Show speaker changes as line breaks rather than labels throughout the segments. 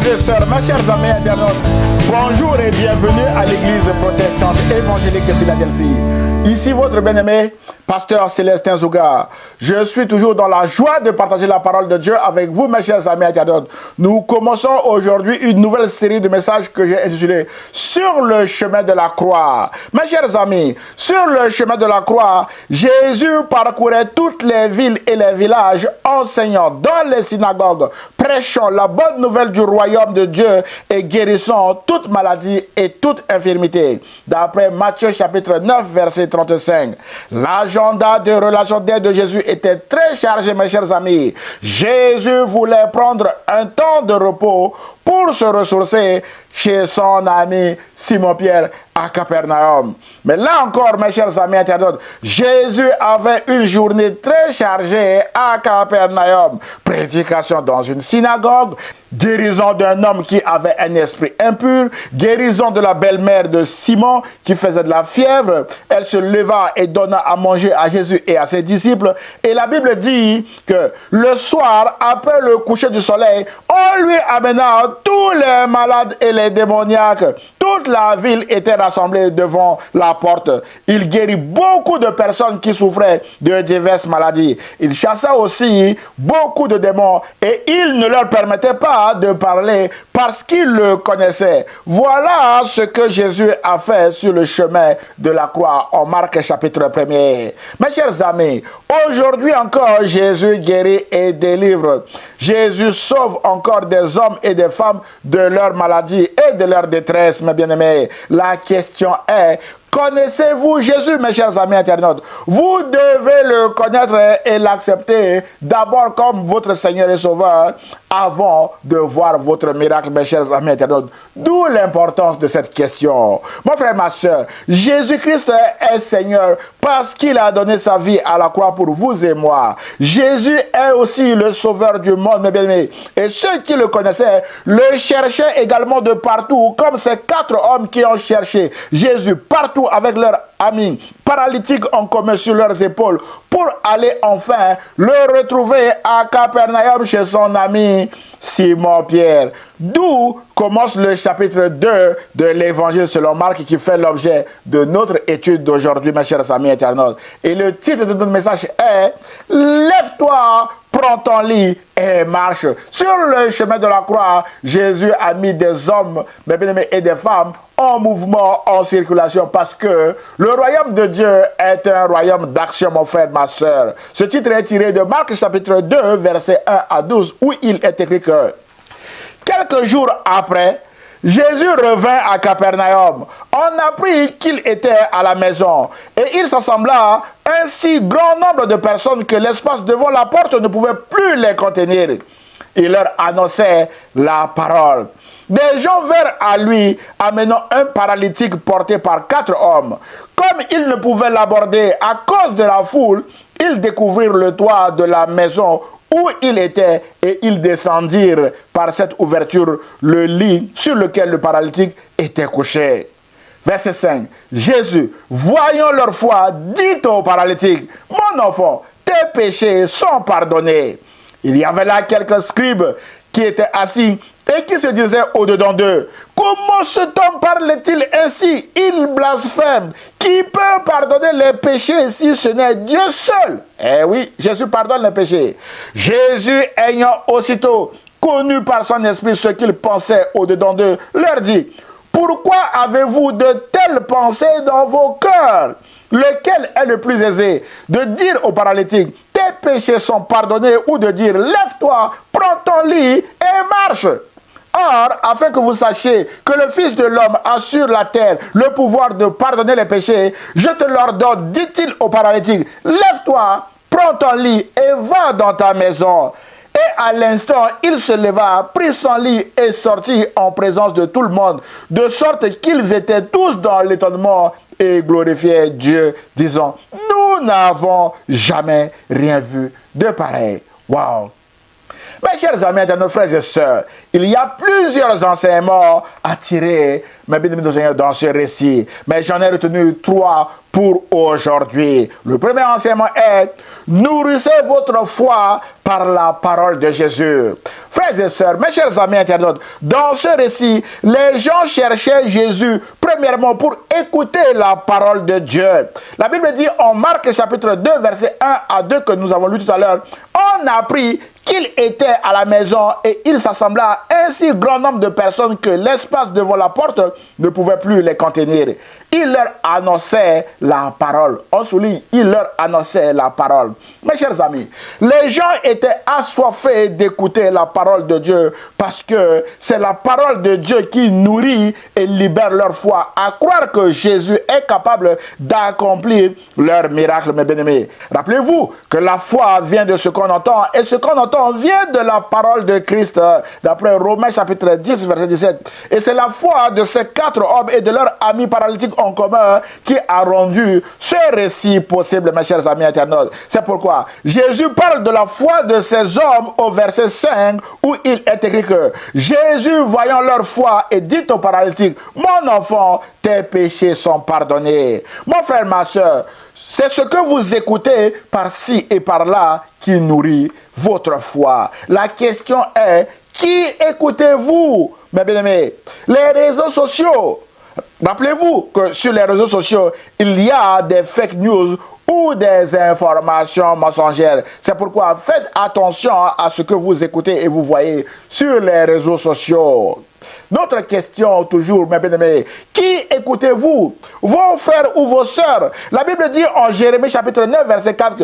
et sœurs, mes chers amis internautes, bonjour et bienvenue à l'église protestante évangélique de Philadelphie. Ici votre bien-aimé, pasteur Célestin Zouga. Je suis toujours dans la joie de partager la parole de Dieu avec vous, mes chers amis internautes. Nous commençons aujourd'hui une nouvelle série de messages que j'ai intitulé « Sur le chemin de la croix ». Mes chers amis, sur le chemin de la croix, Jésus parcourait toutes les villes et les villages, enseignant dans les synagogues, prêchant la bonne nouvelle du royaume de Dieu et guérissant toute maladie et toute infirmité. D'après Matthieu chapitre 9, verset 35. L'agenda de relation d'aide de Jésus était très chargé, mes chers amis. Jésus voulait prendre un temps de repos pour se ressourcer chez son ami Simon-Pierre à Capernaum. Mais là encore, mes chers amis internautes, Jésus avait une journée très chargée à Capernaum. Prédication dans une synagogue, guérison d'un homme qui avait un esprit impur, guérison de la belle-mère de Simon qui faisait de la fièvre. Elle se leva et donna à manger à Jésus et à ses disciples. Et la Bible dit que le soir, après le coucher du soleil, on lui amena tous les malades et les démoniaques. Toute la ville était rassemblée devant la porte. Il guérit beaucoup de personnes qui souffraient de diverses maladies. Il chassa aussi beaucoup de démons et il ne leur permettait pas de parler parce qu'ils le connaissaient. Voilà ce que Jésus a fait sur le chemin de la croix en Marc chapitre 1er. Mes chers amis, aujourd'hui encore, Jésus guérit et délivre. Jésus sauve encore des hommes et des femmes de leur maladie et de leur détresse, mes bien-aimés. La question est, connaissez-vous Jésus, mes chers amis internautes? Vous devez le connaître et l'accepter d'abord comme votre Seigneur et Sauveur avant de voir votre miracle, mes chers amis internautes. D'où l'importance de cette question. Mon frère, ma soeur, Jésus-Christ est Seigneur parce qu'il a donné sa vie à la croix pour vous et moi. Jésus est aussi le Sauveur du monde, mes bien-aimés. Et ceux qui le connaissaient le cherchaient également de partout, comme ces 4 hommes qui ont cherché Jésus partout avec leurs amis paralytiques en commun sur leurs épaules pour aller enfin le retrouver à Capernaum chez son ami Simon-Pierre. D'où commence le chapitre 2 de l'évangile selon Marc qui fait l'objet de notre étude d'aujourd'hui, mes chers amis internautes. Et le titre de notre message est « Lève-toi, prends ton lit et marche ». Sur le chemin de la croix, Jésus a mis des hommes, mes bien-aimés, et des femmes en mouvement, en circulation, parce que le royaume de Dieu est un royaume d'action, mon frère, ma soeur. Ce titre est tiré de Marc chapitre 2, versets 1 à 12, où il est écrit que quelques jours après, Jésus revint à Capernaum. On apprit qu'il était à la maison et il s'assembla un si grand nombre de personnes que l'espace devant la porte ne pouvait plus les contenir. Il leur annonçait la parole. Des gens vinrent à lui, amenant un paralytique porté par 4 hommes. Comme ils ne pouvaient l'aborder à cause de la foule, ils découvrirent le toit de la maison où il était et ils descendirent par cette ouverture le lit sur lequel le paralytique était couché. Verset 5. Jésus, voyant leur foi, dit au paralytique, « Mon enfant, tes péchés sont pardonnés. » Il y avait là quelques scribes qui étaient assis et qui se disaient au-dedans d'eux, « Comment cet homme parle-t-il ainsi? Il blasphème. Qui peut pardonner les péchés si ce n'est Dieu seul? » Eh oui, Jésus pardonne les péchés. Jésus, ayant aussitôt connu par son esprit ce qu'il pensait au-dedans d'eux, leur dit, « Pourquoi avez-vous de telles pensées dans vos cœurs? Lequel est le plus aisé? De dire au paralytique, tes péchés sont pardonnés, ou de dire, lève-toi, prends ton lit et marche. Or, afin que vous sachiez que le Fils de l'homme a sur la terre le pouvoir de pardonner les péchés, je te l'ordonne, dit-il au paralytique, lève-toi, prends ton lit et va dans ta maison. Et à l'instant, il se leva, prit son lit et sortit en présence de tout le monde, de sorte qu'ils étaient tous dans l'étonnement et glorifiaient Dieu, disant, nous n'avons jamais rien vu de pareil. Waouh! Mes chers amis, nos frères et sœurs, il y a plusieurs enseignements à tirer, mes bien-aimés Seigneur, dans ce récit. Mais j'en ai retenu 3 pour aujourd'hui. Le premier enseignement est: nourrissez votre foi par la parole de Jésus. Frères et sœurs, mes chers amis internautes, dans ce récit, les gens cherchaient Jésus, premièrement, pour écouter la parole de Dieu. La Bible dit en Marc chapitre 2, verset 1 à 2, que nous avons lu tout à l'heure, on a appris qu'il était à la maison et il s'assembla un si grand nombre de personnes que l'espace devant la porte ne pouvait plus les contenir. Il leur annonçait la parole. On souligne, il leur annonçait la parole. Mes chers amis, les gens étaient assoiffés d'écouter la parole de Dieu parce que c'est la parole de Dieu qui nourrit et libère leur foi, à croire que Jésus est capable d'accomplir leur miracle, mes bien-aimés. Rappelez-vous que la foi vient de ce qu'on entend et ce qu'on entend vient de la parole de Christ, d'après Romains chapitre 10, verset 17. Et c'est la foi de ces 4 hommes et de leurs amis paralytiques en commun qui a rendu ce récit possible, mes chers amis internautes. C'est pourquoi Jésus parle de la foi de ces hommes au verset 5 où il est écrit que Jésus, voyant leur foi, et dit aux paralytiques: mon enfant, tes péchés sont pardonnés. Mon frère, ma soeur, c'est ce que vous écoutez par-ci et par-là qui nourrit votre foi. La question est: qui écoutez-vous, mes bien-aimés? Les réseaux sociaux. Rappelez-vous que sur les réseaux sociaux, il y a des fake news ou des informations mensongères. C'est pourquoi faites attention à ce que vous écoutez et vous voyez sur les réseaux sociaux. Notre question toujours, mes bien-aimés: qui écoutez-vous? Vos frères ou vos sœurs? La Bible dit en Jérémie chapitre 9, verset 4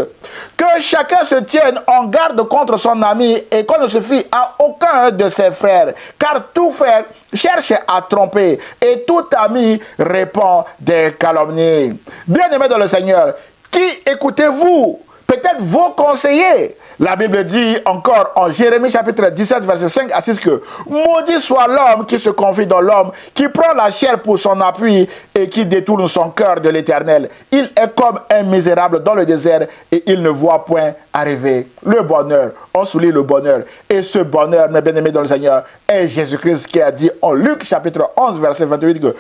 que chacun se tienne en garde contre son ami et qu'on ne se fie à aucun de ses frères. Car tout frère cherche à tromper et tout ami répand des calomnies. Bien-aimés dans le Seigneur, qui écoutez-vous? Peut-être vos conseillers. La Bible dit encore en Jérémie chapitre 17, verset 5 à 6 que maudit soit l'homme qui se confie dans l'homme, qui prend la chair pour son appui et qui détourne son cœur de l'Éternel. Il est comme un misérable dans le désert et il ne voit point arriver le bonheur. On souligne le bonheur. Et ce bonheur, mes bien-aimés dans le Seigneur, est Jésus-Christ qui a dit en Luc chapitre 11, verset 28 que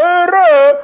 heureux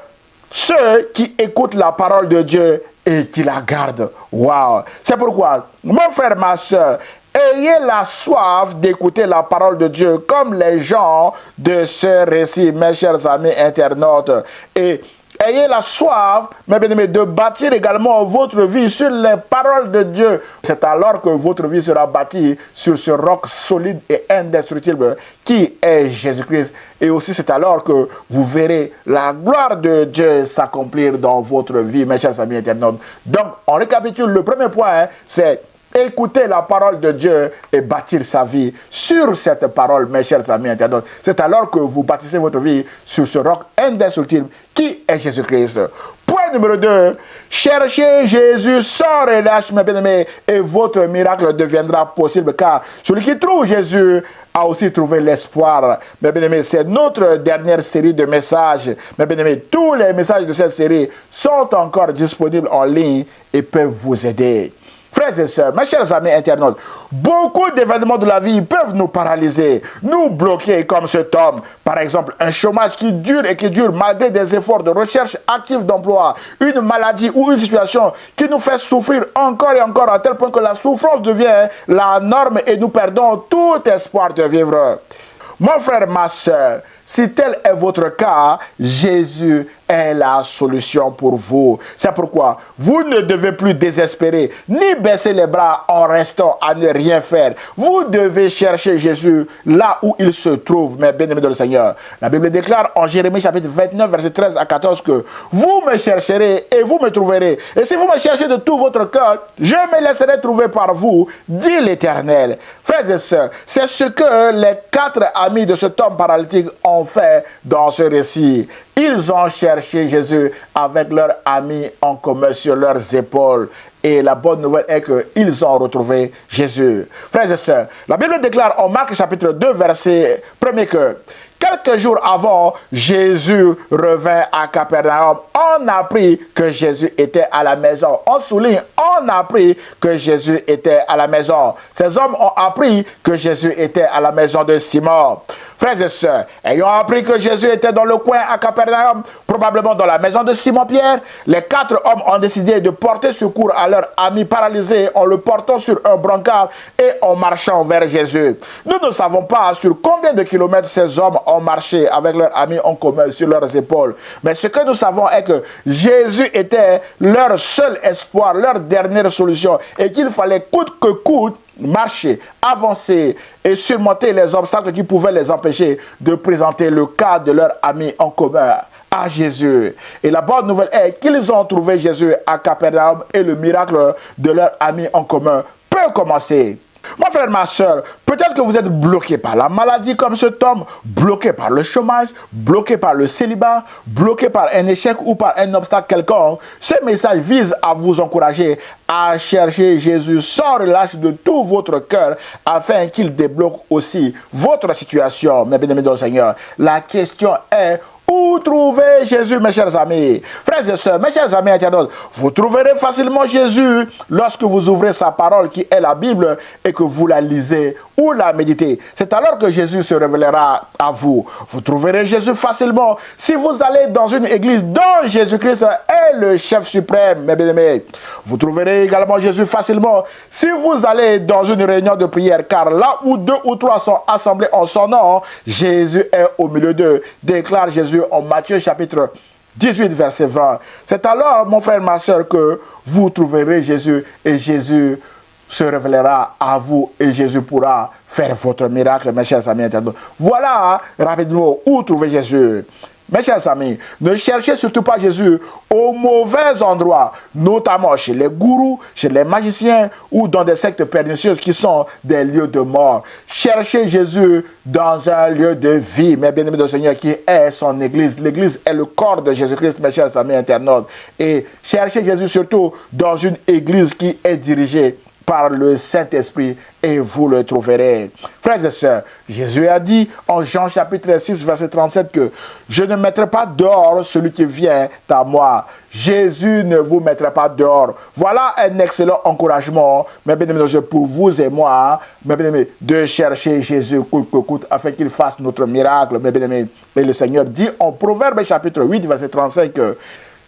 ceux qui écoutent la parole de Dieu et qui la gardent. Waouh! C'est pourquoi, mon frère, ma soeur, ayez la soif d'écouter la parole de Dieu comme les gens de ce récit, mes chers amis internautes. Et ayez la soif, mes bien-aimés, de bâtir également votre vie sur les paroles de Dieu. C'est alors que votre vie sera bâtie sur ce roc solide et indestructible qui est Jésus-Christ. Et aussi c'est alors que vous verrez la gloire de Dieu s'accomplir dans votre vie, mes chers amis internautes. Donc, on récapitule. Le premier point, c'est écouter la parole de Dieu et bâtir sa vie sur cette parole, mes chers amis internautes. C'est alors que vous bâtissez votre vie sur ce roc indestructible qui est Jésus-Christ. Point numéro 2, cherchez Jésus sans relâche, mes bien-aimés, et votre miracle deviendra possible, car celui qui trouve Jésus a aussi trouvé l'espoir. Mes bien-aimés, c'est notre dernière série de messages. Mes bien-aimés, tous les messages de cette série sont encore disponibles en ligne et peuvent vous aider. Frères et sœurs, mes chers amis internautes, beaucoup d'événements de la vie peuvent nous paralyser, nous bloquer comme cet homme. Par exemple, un chômage qui dure et qui dure malgré des efforts de recherche active d'emploi, une maladie ou une situation qui nous fait souffrir encore et encore à tel point que la souffrance devient la norme et nous perdons tout espoir de vivre. Mon frère, ma soeur, si tel est votre cas, Jésus est la solution pour vous. C'est pourquoi vous ne devez plus désespérer, ni baisser les bras en restant à ne rien faire. Vous devez chercher Jésus là où il se trouve, mes bien-aimés dans le Seigneur. La Bible déclare en Jérémie chapitre 29, verset 13 à 14 que vous me chercherez et vous me trouverez. Et si vous me cherchez de tout votre cœur, je me laisserai trouver par vous, dit l'Éternel. Frères et sœurs, c'est ce que les 4 amis de cet homme paralytique ont fait dans ce récit. Ils ont cherché Jésus avec leurs amis en commun sur leurs épaules. Et la bonne nouvelle est qu'ils ont retrouvé Jésus. Frères et sœurs, la Bible déclare en Marc chapitre 2, verset 1 que Quelques jours avant, Jésus revint à Capernaum. On a appris que Jésus était à la maison. On souligne, on a appris que Jésus était à la maison. Ces hommes ont appris que Jésus était à la maison de Simon. Frères et sœurs, ayant appris que Jésus était dans le coin à Capernaum, probablement dans la maison de Simon-Pierre, les 4 hommes ont décidé de porter secours à leur ami paralysé en le portant sur un brancard et en marchant vers Jésus. Nous ne savons pas sur combien de kilomètres ces hommes ont marché avec leur ami en commun sur leurs épaules. Mais ce que nous savons est que Jésus était leur seul espoir, leur dernière solution et qu'il fallait coûte que coûte marcher, avancer et surmonter les obstacles qui pouvaient les empêcher de présenter le cas de leur ami en commun à Jésus. Et la bonne nouvelle est qu'ils ont trouvé Jésus à Capernaum et le miracle de leur ami en commun peut commencer. Mon frère, ma soeur, peut-être que vous êtes bloqué par la maladie comme cet homme, bloqué par le chômage, bloqué par le célibat, bloqué par un échec ou par un obstacle quelconque. Ce message vise à vous encourager à chercher Jésus sans relâche de tout votre cœur afin qu'il débloque aussi votre situation. Mes bien-aimés dans le Seigneur, la question est: où trouver Jésus, mes chers amis? Frères et sœurs, mes chers amis internautes, vous trouverez facilement Jésus lorsque vous ouvrez sa parole qui est la Bible et que vous la lisez ou la méditez. C'est alors que Jésus se révélera à vous. Vous trouverez Jésus facilement si vous allez dans une église dont Jésus-Christ est le chef suprême, mes bien-aimés. Vous trouverez également Jésus facilement si vous allez dans une réunion de prière, car là où 2 ou 3 sont assemblés en son nom, Jésus est au milieu d'eux, déclare Jésus en Matthieu chapitre 18 verset 20. C'est alors, mon frère, ma soeur, que vous trouverez Jésus et Jésus se révélera à vous et Jésus pourra faire votre miracle, mes chers amis internautes. Voilà rapidement où trouver Jésus. Mes chers amis, ne cherchez surtout pas Jésus au mauvais endroit, notamment chez les gourous, chez les magiciens ou dans des sectes pernicieuses qui sont des lieux de mort. Cherchez Jésus dans un lieu de vie, mes bien-aimés du Seigneur, qui est son Église. L'Église est le corps de Jésus-Christ, mes chers amis internautes. Et cherchez Jésus surtout dans une Église qui est dirigée par le Saint-Esprit et vous le trouverez. Frères et sœurs, Jésus a dit en Jean chapitre 6 verset 37 que je ne mettrai pas dehors celui qui vient à moi. Jésus ne vous mettra pas dehors. Voilà un excellent encouragement, mes bien-aimés, pour vous et moi, mes bien-aimés, de chercher Jésus coûte que coûte afin qu'il fasse notre miracle, mes bien-aimés. Et le Seigneur dit en Proverbe chapitre 8 verset 35 que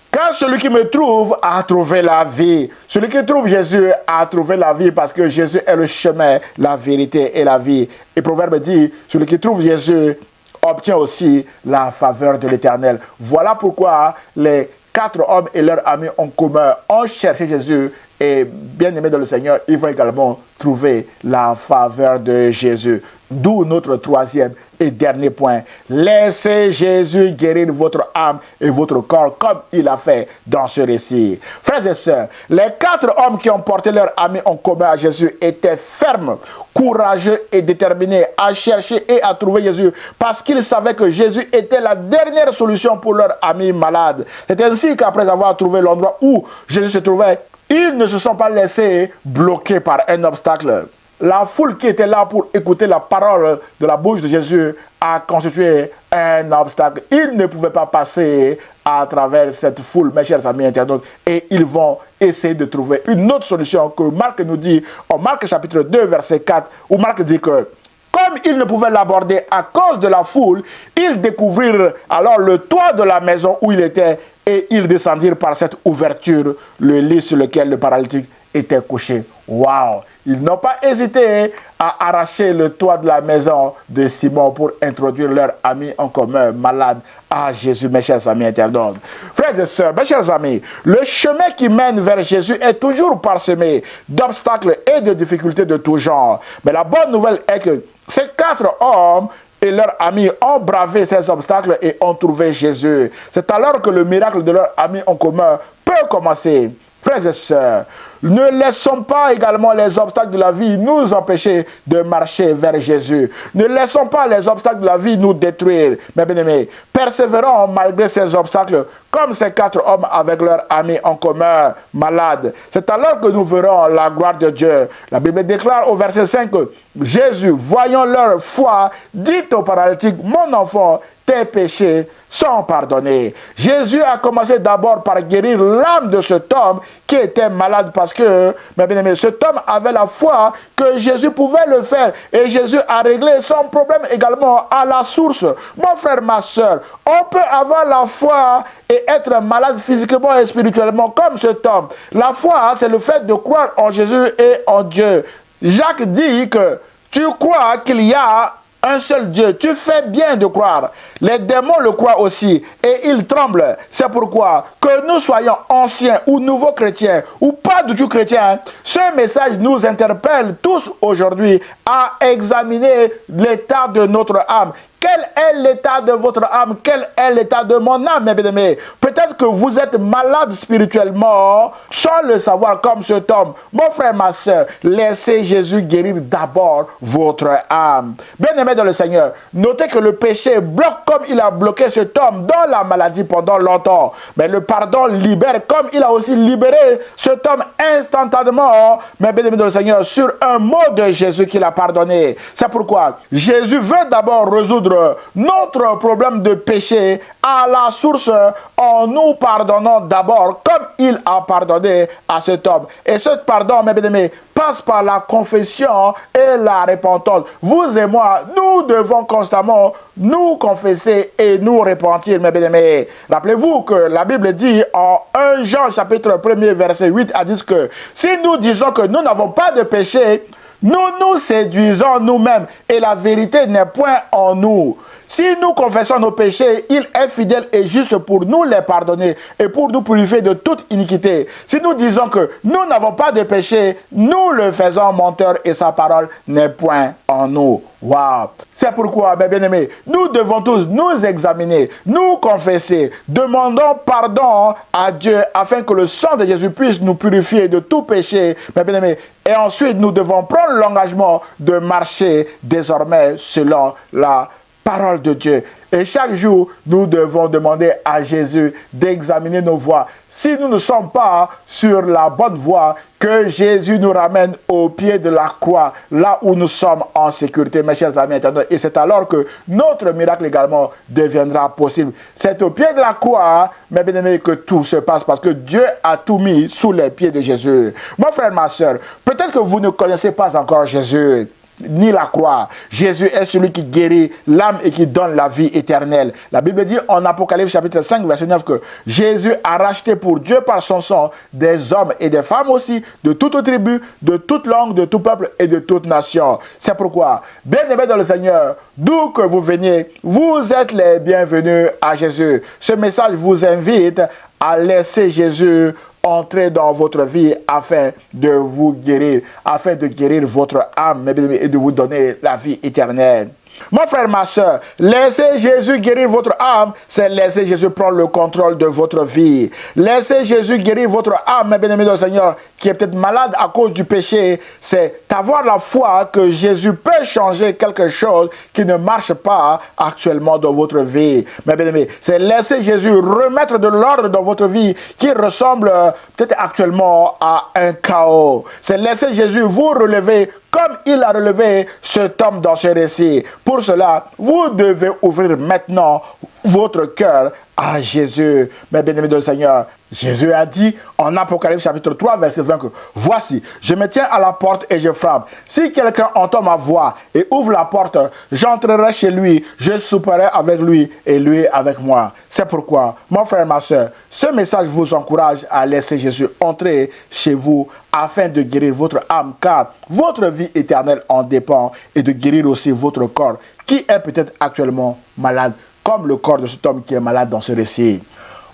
car celui qui me trouve a trouvé la vie. Celui qui trouve Jésus a trouvé la vie parce que Jésus est le chemin, la vérité et la vie. Et Proverbe dit, celui qui trouve Jésus obtient aussi la faveur de l'Éternel. Voilà pourquoi les 4 hommes et leurs amis en commun ont cherché Jésus et bien aimés dans le Seigneur, ils vont également trouver la faveur de Jésus. D'où notre 3e et dernier point. Laissez Jésus guérir votre âme et votre corps comme il a fait dans ce récit. Frères et sœurs, les 4 hommes qui ont porté leur ami en commun à Jésus étaient fermes, courageux et déterminés à chercher et à trouver Jésus parce qu'ils savaient que Jésus était la dernière solution pour leur ami malade. C'est ainsi qu'après avoir trouvé l'endroit où Jésus se trouvait, ils ne se sont pas laissés bloquer par un obstacle. La foule qui était là pour écouter la parole de la bouche de Jésus a constitué un obstacle. Ils ne pouvaient pas passer à travers cette foule, mes chers amis internautes, et ils vont essayer de trouver une autre solution que Marc nous dit en Marc chapitre 2 verset 4, où Marc dit que comme ils ne pouvaient l'aborder à cause de la foule, ils découvrirent alors le toit de la maison où il était et ils descendirent par cette ouverture le lit sur lequel le paralytique était couché. Waouh! Ils n'ont pas hésité à arracher le toit de la maison de Simon pour introduire leur ami en commun malade à Jésus, mes chers amis internautes. Frères et sœurs, mes chers amis, le chemin qui mène vers Jésus est toujours parsemé d'obstacles et de difficultés de tout genre. Mais la bonne nouvelle est que ces 4 hommes et leurs amis ont bravé ces obstacles et ont trouvé Jésus. C'est alors que le miracle de leur ami en commun peut commencer. Frères et sœurs, Ne laissons pas également les obstacles de la vie nous empêcher de marcher vers Jésus. Ne laissons pas les obstacles de la vie nous détruire. Mes bien-aimés, persévérons malgré ces obstacles, comme ces 4 hommes avec leur ami en commun, malade. C'est alors que nous verrons la gloire de Dieu. La Bible déclare au verset 5 que Jésus, voyant leur foi, dit au paralytique, mon enfant, tes péchés sont pardonnés. Jésus a commencé d'abord par guérir l'âme de cet homme qui était malade parce que, mes bien-aimés, cet homme avait la foi que Jésus pouvait le faire et Jésus a réglé son problème également à la source. Mon frère, ma soeur, on peut avoir la foi et être malade physiquement et spirituellement comme cet homme. La foi, c'est le fait de croire en Jésus et en Dieu. Jacques dit que tu crois qu'il y a un seul Dieu. Tu fais bien de croire. Les démons le croient aussi et ils tremblent. C'est pourquoi, que nous soyons anciens ou nouveaux chrétiens ou pas du tout chrétiens, ce message nous interpelle tous aujourd'hui à examiner l'état de notre âme. Quel est l'état de votre âme? Quel est l'état de mon âme, mes bien-aimés? Peut-être que vous êtes malade spirituellement sans le savoir comme cet homme. Mon frère, ma soeur, laissez Jésus guérir d'abord votre âme. Bien-aimés dans le Seigneur, notez que le péché bloque comme il a bloqué cet homme dans la maladie pendant longtemps. Mais le pardon libère comme il a aussi libéré cet homme instantanément. Mais bien-aimés dans le Seigneur, sur un mot de Jésus qu'il a pardonné. C'est pourquoi Jésus veut d'abord résoudre notre problème de péché à la source en nous pardonnant d'abord comme il a pardonné à cet homme. Et ce pardon, mes bien-aimés, passe par la confession et la repentance. Vous et moi, nous devons constamment nous confesser et nous repentir, mes bien-aimés. Rappelez-vous que la Bible dit en 1 Jean chapitre 1er verset 8 à 10 que si nous disons que nous n'avons pas de péché, nous nous séduisons nous-mêmes et la vérité n'est point en nous. Si nous confessons nos péchés, il est fidèle et juste pour nous les pardonner et pour nous purifier de toute iniquité. Si nous disons que nous n'avons pas de péché, nous le faisons menteur et sa parole n'est point en nous. Waouh! C'est pourquoi, mes bien-aimés, nous devons tous nous examiner, nous confesser, demandons pardon à Dieu afin que le sang de Jésus puisse nous purifier de tout péché, mes bien-aimés. Et ensuite, nous devons prendre l'engagement de marcher désormais selon la parole de Dieu. Et chaque jour, nous devons demander à Jésus d'examiner nos voies. Si nous ne sommes pas sur la bonne voie, que Jésus nous ramène au pied de la croix, là où nous sommes en sécurité, mes chers amis internautes. Et c'est alors que notre miracle également deviendra possible. C'est au pied de la croix, mes bien-aimés, que tout se passe parce que Dieu a tout mis sous les pieds de Jésus. Mon frère, ma soeur, peut-être que vous ne connaissez pas encore Jésus ni la croix. Jésus est celui qui guérit l'âme et qui donne la vie éternelle. La Bible dit en Apocalypse chapitre 5 verset 9 que Jésus a racheté pour Dieu par son sang des hommes et des femmes aussi, de toute tribu, de toute langue, de tout peuple et de toute nation. C'est pourquoi, bien-aimés dans le Seigneur, d'où que vous veniez, vous êtes les bienvenus à Jésus. Ce message vous invite à laisser Jésus entrer dans votre vie afin de vous guérir, afin de guérir votre âme et de vous donner la vie éternelle. Mon frère, ma soeur, laissez Jésus guérir votre âme, c'est laisser Jésus prendre le contrôle de votre vie. Laissez Jésus guérir votre âme, mes bien-aimés dans le Seigneur, qui est peut-être malade à cause du péché. C'est avoir la foi que Jésus peut changer quelque chose qui ne marche pas actuellement dans votre vie. Mes bien-aimés, c'est laisser Jésus remettre de l'ordre dans votre vie qui ressemble peut-être actuellement à un chaos. C'est laisser Jésus vous relever comme il a relevé cet homme dans ce récit. Pour cela, vous devez ouvrir maintenant votre cœur à Jésus. Mes bien-aimés dans le Seigneur, Jésus a dit en Apocalypse chapitre 3 verset 20 que « Voici, je me tiens à la porte et je frappe. Si quelqu'un entend ma voix et ouvre la porte, j'entrerai chez lui, je souperai avec lui et lui avec moi. » C'est pourquoi, mon frère, ma soeur, ce message vous encourage à laisser Jésus entrer chez vous afin de guérir votre âme, car votre vie éternelle en dépend, et de guérir aussi votre corps, qui est peut-être actuellement malade, comme le corps de cet homme qui est malade dans ce récit.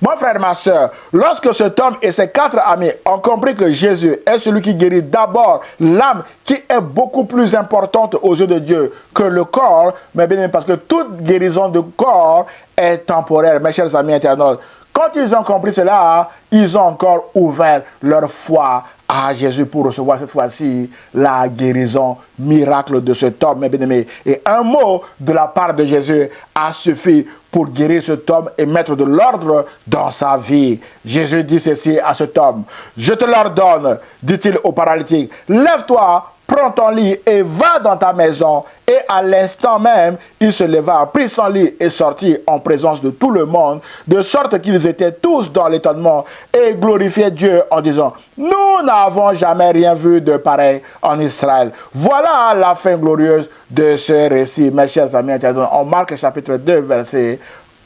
Mon frère, ma soeur, lorsque cet homme et ses 4 amis ont compris que Jésus est celui qui guérit d'abord l'âme, qui est beaucoup plus importante aux yeux de Dieu que le corps, mais bien parce que toute guérison de corps est temporaire, mes chers amis internautes. Quand ils ont compris cela, ils ont encore ouvert leur foi à Jésus pour recevoir cette fois-ci la guérison miracle de cet homme, mes bien-aimés. Et un mot de la part de Jésus a suffi pour guérir cet homme et mettre de l'ordre dans sa vie. Jésus dit ceci à cet homme: je te l'ordonne, dit-il au paralytique, lève-toi, prends ton lit et va dans ta maison. Et à l'instant même, il se leva, prit son lit et sortit en présence de tout le monde, de sorte qu'ils étaient tous dans l'étonnement et glorifiaient Dieu en disant: nous n'avons jamais rien vu de pareil en Israël. Voilà la fin glorieuse de ce récit. Mes chers amis, en Marc chapitre 2, verset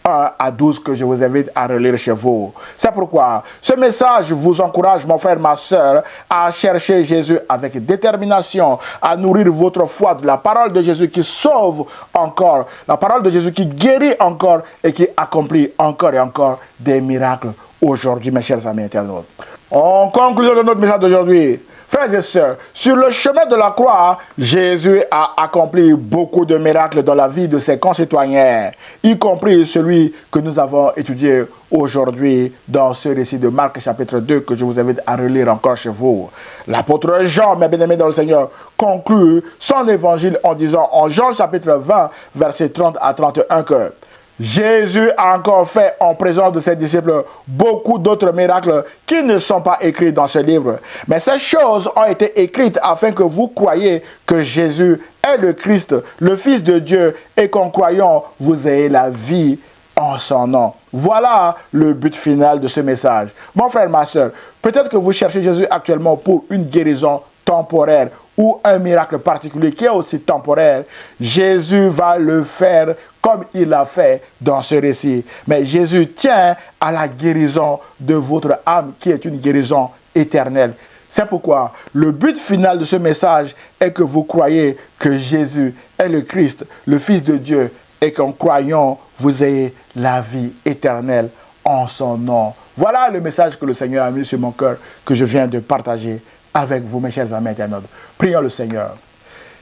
1 à 12 que je vous invite à relire chez vous. C'est pourquoi ce message vous encourage, mon frère, ma soeur, à chercher Jésus avec détermination, à nourrir votre foi de la parole de Jésus qui sauve encore, la parole de Jésus qui guérit encore et qui accomplit encore et encore des miracles aujourd'hui, mes chers amis internautes. En conclusion de notre message d'aujourd'hui, frères et sœurs, sur le chemin de la croix, Jésus a accompli beaucoup de miracles dans la vie de ses concitoyens, y compris celui que nous avons étudié aujourd'hui dans ce récit de Marc chapitre 2 que je vous invite à relire encore chez vous. L'apôtre Jean, mes bien-aimés dans le Seigneur, conclut son évangile en disant en Jean chapitre 20, versets 30 à 31 que Jésus a encore fait en présence de ses disciples beaucoup d'autres miracles qui ne sont pas écrits dans ce livre. Mais ces choses ont été écrites afin que vous croyiez que Jésus est le Christ, le Fils de Dieu, et qu'en croyant, vous ayez la vie en son nom. Voilà le but final de ce message. Mon frère, ma soeur, peut-être que vous cherchez Jésus actuellement pour une guérison temporaire ou un miracle particulier qui est aussi temporaire. Jésus va le faire comme il l'a fait dans ce récit. Mais Jésus tient à la guérison de votre âme qui est une guérison éternelle. C'est pourquoi le but final de ce message est que vous croyez que Jésus est le Christ, le Fils de Dieu, et qu'en croyant, vous ayez la vie éternelle en son nom. Voilà le message que le Seigneur a mis sur mon cœur, que je viens de partager avec vous, mes chers amis internautes. Prions le Seigneur.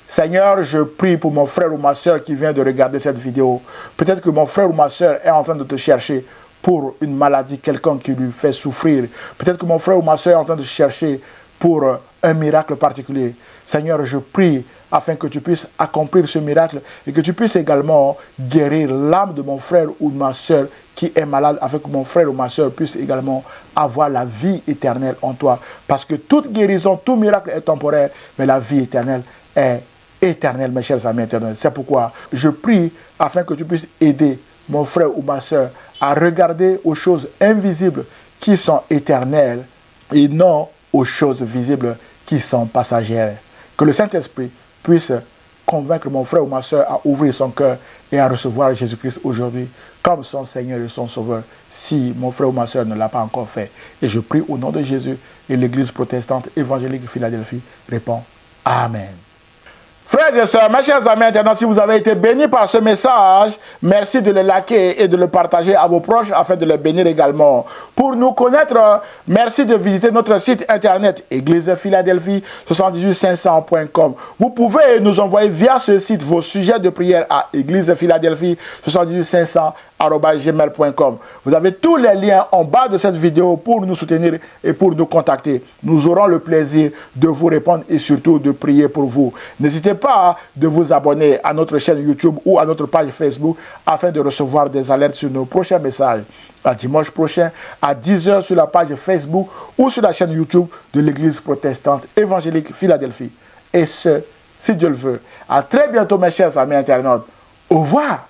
Seigneur, je prie pour mon frère ou ma soeur qui vient de regarder cette vidéo. Peut-être que mon frère ou ma soeur est en train de te chercher pour une maladie, quelqu'un qui lui fait souffrir. Peut-être que mon frère ou ma soeur est en train de chercher pour un miracle particulier. Seigneur, je prie afin que tu puisses accomplir ce miracle et que tu puisses également guérir l'âme de mon frère ou de ma soeur qui est malade, afin que mon frère ou ma soeur puisse également avoir la vie éternelle en toi. Parce que toute guérison, tout miracle est temporaire, mais la vie éternelle est éternelle, mes chers amis éternels. C'est pourquoi je prie afin que tu puisses aider mon frère ou ma soeur à regarder aux choses invisibles qui sont éternelles et non aux choses visibles qui sont passagères. Que le Saint-Esprit puisse convaincre mon frère ou ma soeur à ouvrir son cœur et à recevoir Jésus-Christ aujourd'hui comme son Seigneur et son Sauveur, si mon frère ou ma soeur ne l'a pas encore fait. Et je prie au nom de Jésus, et l'Église protestante évangélique de Philadelphie répond Amen. Frères et sœurs, mes chers amis internautes, si vous avez été bénis par ce message, merci de le liker et de le partager à vos proches afin de les bénir également. Pour nous connaître, merci de visiter notre site internet église-philadelphie 78500.com. Vous pouvez nous envoyer via ce site vos sujets de prière à église-philadelphie 78500@gmail.com. Vous avez tous les liens en bas de cette vidéo pour nous soutenir et pour nous contacter. Nous aurons le plaisir de vous répondre et surtout de prier pour vous. N'hésitez pas de vous abonner à notre chaîne YouTube ou à notre page Facebook afin de recevoir des alertes sur nos prochains messages. À dimanche prochain à 10h sur la page Facebook ou sur la chaîne YouTube de l'Église protestante évangélique Philadelphie. Et ce, si Dieu le veut. À très bientôt mes chers amis internautes. Au revoir.